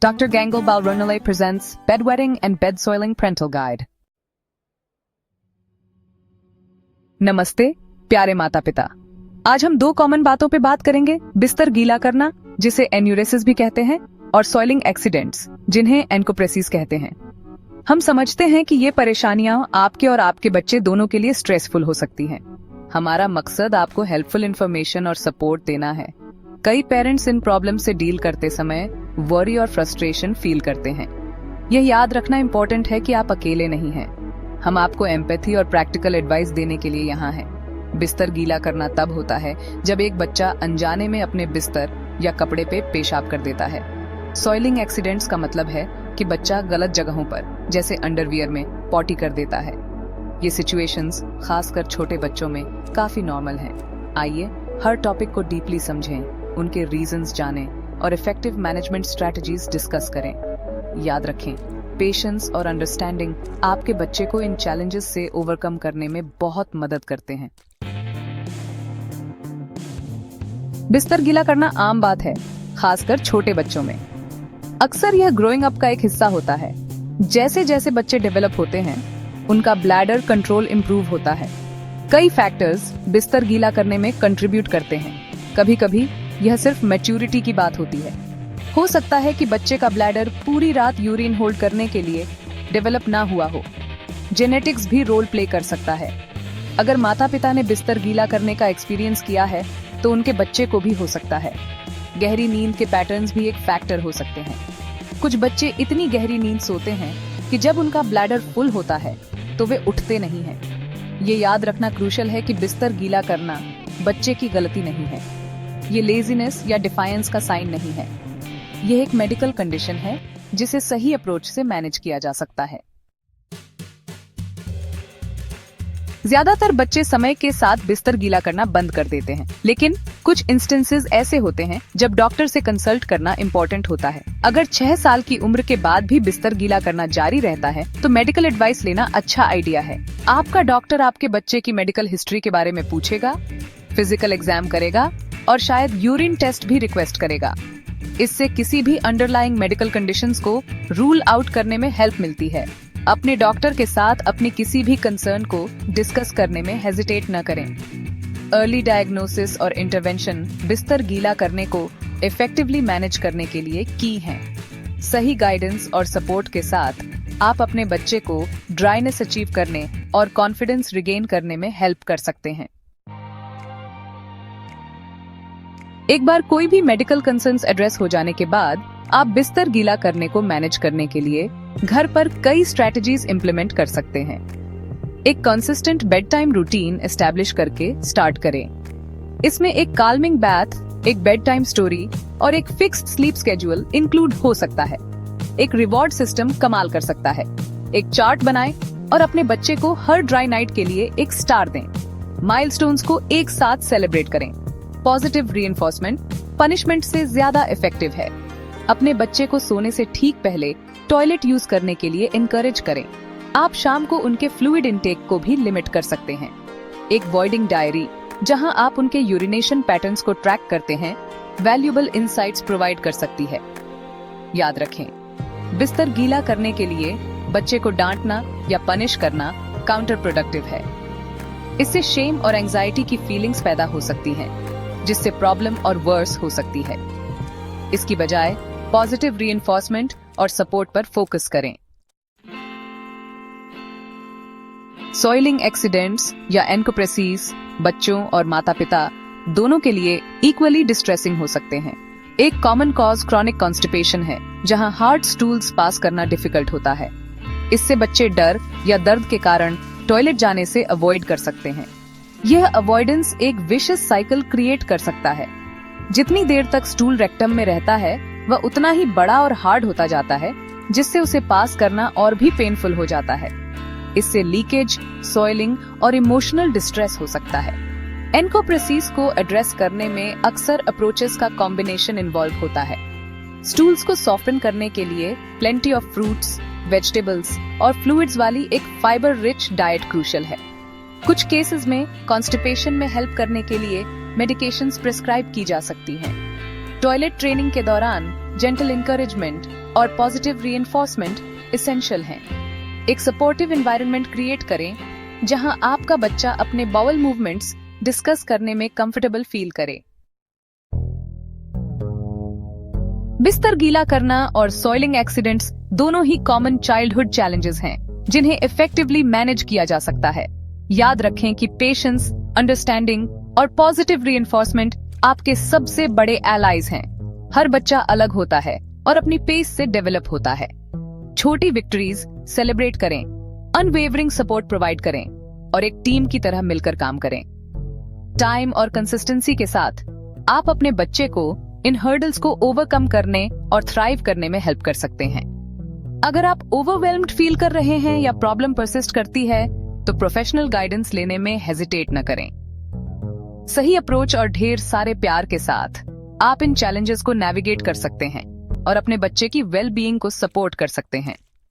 Dr. Gangle Balronale presents Bedwetting and Bed Soiling Parental Guide. नमस्ते प्यारे माता पिता, आज हम दो कॉमन बातों पे बात करेंगे। बिस्तर गीला करना, जिसे एन्यूरेसिस भी कहते हैं, और सॉइलिंग एक्सीडेंट्स, जिन्हें एनकोप्रेसिस कहते हैं। हम समझते हैं कि ये परेशानियां आपके और आपके बच्चे दोनों के लिए स्ट्रेसफुल हो सकती हैं। हमारा मकसद आपको हेल्पफुल इन्फॉर्मेशन और सपोर्ट देना है। कई पेरेंट्स इन प्रॉब्लम से डील करते समय वरी और फ्रस्ट्रेशन फील करते हैं। यह याद रखना इम्पोर्टेंट है कि आप अकेले नहीं हैं। हम आपको एम्पैथी और प्रैक्टिकल एडवाइस देने के लिए यहाँ हैं। बिस्तर गीला करना तब होता है जब एक बच्चा अनजाने में अपने बिस्तर या कपड़े पे पेशाब कर देता है। सॉइलिंग एक्सीडेंट्स का मतलब है कि बच्चा गलत जगहों पर, जैसे अंडरवियर में, पॉटी कर देता है। ये सिचुएशंस खासकर छोटे बच्चों में काफी नॉर्मल हैं। आइए हर टॉपिक को डीपली समझें, उनके रीजंस जानें और इफेक्टिव मैनेजमेंट स्ट्रेटजीज डिस्कस करें। याद रखें, पेशेंस और अंडरस्टैंडिंग आपके बच्चे को इन चैलेंजेस से ओवरकम करने में बहुत मदद करते हैं। बिस्तर गीला करना आम बात है, खासकर छोटे बच्चों में। अक्सर यह ग्रोइंग अप का एक हिस्सा होता है। जैसे जैसे बच्चे डेवलप होते हैं, उनका ब्लैडर कंट्रोल इंप्रूव होता है। कई फैक्टर्स बिस्तर गीला करने में कंट्रीब्यूट करते हैं। कभी कभी यह सिर्फ मैच्योरिटी की बात होती है। हो सकता है कि बच्चे का ब्लैडर पूरी रात यूरिन होल्ड करने के लिए डेवलप ना हुआ हो। जेनेटिक्स भी रोल प्ले कर सकता है। अगर माता पिता ने बिस्तर गीला करने का एक्सपीरियंस किया है तो उनके बच्चे को भी हो सकता है। गहरी नींद के पैटर्न्स भी एक फैक्टर हो सकते हैं। कुछ बच्चे इतनी गहरी नींद सोते हैं कि जब उनका ब्लैडर फुल होता है तो वे उठते नहीं हैं। ये याद रखना क्रूशल है कि बिस्तर गीला करना बच्चे की गलती नहीं है। ये लेजीनेस या डिफायंस का साइन नहीं है। यह एक मेडिकल कंडीशन है जिसे सही अप्रोच से मैनेज किया जा सकता है। ज्यादातर बच्चे समय के साथ बिस्तर गीला करना बंद कर देते हैं, लेकिन कुछ इंस्टेंसेस ऐसे होते हैं जब डॉक्टर से कंसल्ट करना इम्पोर्टेंट होता है। अगर 6 साल की उम्र के बाद भी बिस्तर गीला करना जारी रहता है तो मेडिकल एडवाइस लेना अच्छा आइडिया है। आपका डॉक्टर आपके बच्चे की मेडिकल हिस्ट्री के बारे में पूछेगा, फिजिकल एग्जाम करेगा और शायद यूरिन टेस्ट भी रिक्वेस्ट करेगा। इससे किसी भी अंडरलाइंग मेडिकल कंडीशंस को रूल आउट करने में हेल्प मिलती है। अपने डॉक्टर के साथ अपनी किसी भी कंसर्न को डिस्कस करने में हेजिटेट न करें। अर्ली डायग्नोसिस और इंटरवेंशन बिस्तर गीला करने को इफेक्टिवली मैनेज करने के लिए की हैं। सही गाइडेंस और सपोर्ट के साथ आप अपने बच्चे को ड्राइनेस अचीव करने और कॉन्फिडेंस रिगेन करने में हेल्प कर सकते हैं। एक बार कोई भी मेडिकल कंसर्न्स एड्रेस हो जाने के बाद आप बिस्तर गीला करने को मैनेज करने के लिए घर पर कई स्ट्रेटजीज इंप्लीमेंट कर सकते हैं। एक consistent bed time routine establish करके स्टार्ट करें। इसमें एक काल्मिंग बैथ, एक बेड टाइम स्टोरी और एक फिक्स्ड स्लीप स्केड्यूल इंक्लूड हो सकता है। एक रिवॉर्ड सिस्टम कमाल कर सकता है। एक चार्ट बनाएं और अपने बच्चे को हर ड्राई नाइट के लिए एक स्टार दें। माइलस्टोन्स को एक साथ सेलिब्रेट करें। पॉजिटिव रीइंफोर्समेंट पनिशमेंट से ज्यादा इफेक्टिव है। अपने बच्चे को सोने से ठीक पहले टॉयलेट यूज करने के लिए इनकरेज करें। आप शाम को उनके फ्लूइड इंटेक को भी लिमिट कर सकते हैं। एक वॉइडिंग डायरी, जहां आप उनके यूरिनेशन पैटर्न्स को ट्रैक करते हैं, वैल्यूएबल इंसाइट्स प्रोवाइड कर सकती है। याद रखें, बिस्तर गीला करने के लिए बच्चे को डांटना या पनिश करना काउंटर प्रोडक्टिव है। इससे शेम और एंजाइटी की फीलिंग्स पैदा हो सकती हैं, जिससे प्रॉब्लम और वर्स हो सकती है। इसकी बजाय पॉजिटिव रीइंफोर्समेंट और सपोर्ट पर फोकस करें। सॉइलिंग एक्सीडेंट्स या एनकोप्रेसिस बच्चों और माता पिता दोनों के लिए इक्वली डिस्ट्रेसिंग हो सकते हैं। एक कॉमन कॉज क्रॉनिक कॉन्स्टिपेशन है, जहां हार्ड स्टूल्स पास करना डिफिकल्ट होता है। इससे बच्चे डर या दर्द के कारण टॉयलेट जाने से अवॉइड कर सकते हैं। यह अवॉइडेंस एक विशियस साइकिल क्रिएट कर सकता है। जितनी देर तक स्टूल रेक्टम में रहता है वह उतना ही बड़ा और हार्ड होता जाता है, जिससे उसे पास करना और भी पेनफुल हो जाता है। इससे लीकेज, सॉइलिंग और इमोशनल डिस्ट्रेस हो सकता है। एनकोप्रेसिस को एड्रेस करने में अक्सर अप्रोचेस का कॉम्बिनेशन इन्वॉल्व होता है। स्टूल्स को सॉफ्टन करने के लिए प्लेंटी ऑफ फ्रूट्स, वेजिटेबल्स और फ्लूइड्स वाली एक फाइबर रिच डाइट क्रूशियल है। कुछ केसेस में कॉन्स्टिपेशन में हेल्प करने के लिए मेडिकेशंस प्रिस्क्राइब की जा सकती हैं। टॉयलेट ट्रेनिंग के दौरान जेंटल इंकरेजमेंट और पॉजिटिव रीइंफोर्समेंट एसेंशियल हैं। एक सपोर्टिव एनवायरनमेंट क्रिएट करें जहां आपका बच्चा अपने बाउल मूवमेंट्स डिस्कस करने में कंफर्टेबल फील करे। बिस्तर गीला करना और सॉइलिंग एक्सीडेंट्स दोनों ही कॉमन चाइल्डहुड चैलेंजेस हैं, जिन्हें इफेक्टिवली मैनेज किया जा सकता है। याद रखें कि पेशेंस, अंडरस्टैंडिंग और पॉजिटिव रीइंफोर्समेंट आपके सबसे बड़े एलाइज हैं। हर बच्चा अलग होता है और अपनी पेस से डेवलप होता है। छोटी विक्ट्रीज सेलिब्रेट करें, अनवेवरिंग सपोर्ट प्रोवाइड करें और एक टीम की तरह मिलकर काम करें। टाइम और कंसिस्टेंसी के साथ आप अपने बच्चे को इन हर्डल्स को ओवरकम करने और थ्राइव करने में हेल्प कर सकते हैं। अगर आप ओवरवेल्म्ड फील कर रहे हैं या प्रॉब्लम परसिस्ट करती है, तो प्रोफेशनल गाइडेंस लेने में हेजिटेट न करें। सही अप्रोच और ढेर सारे प्यार के साथ आप इन चैलेंजेस को नेविगेट कर सकते हैं और अपने बच्चे की वेल बीइंग को सपोर्ट कर सकते हैं।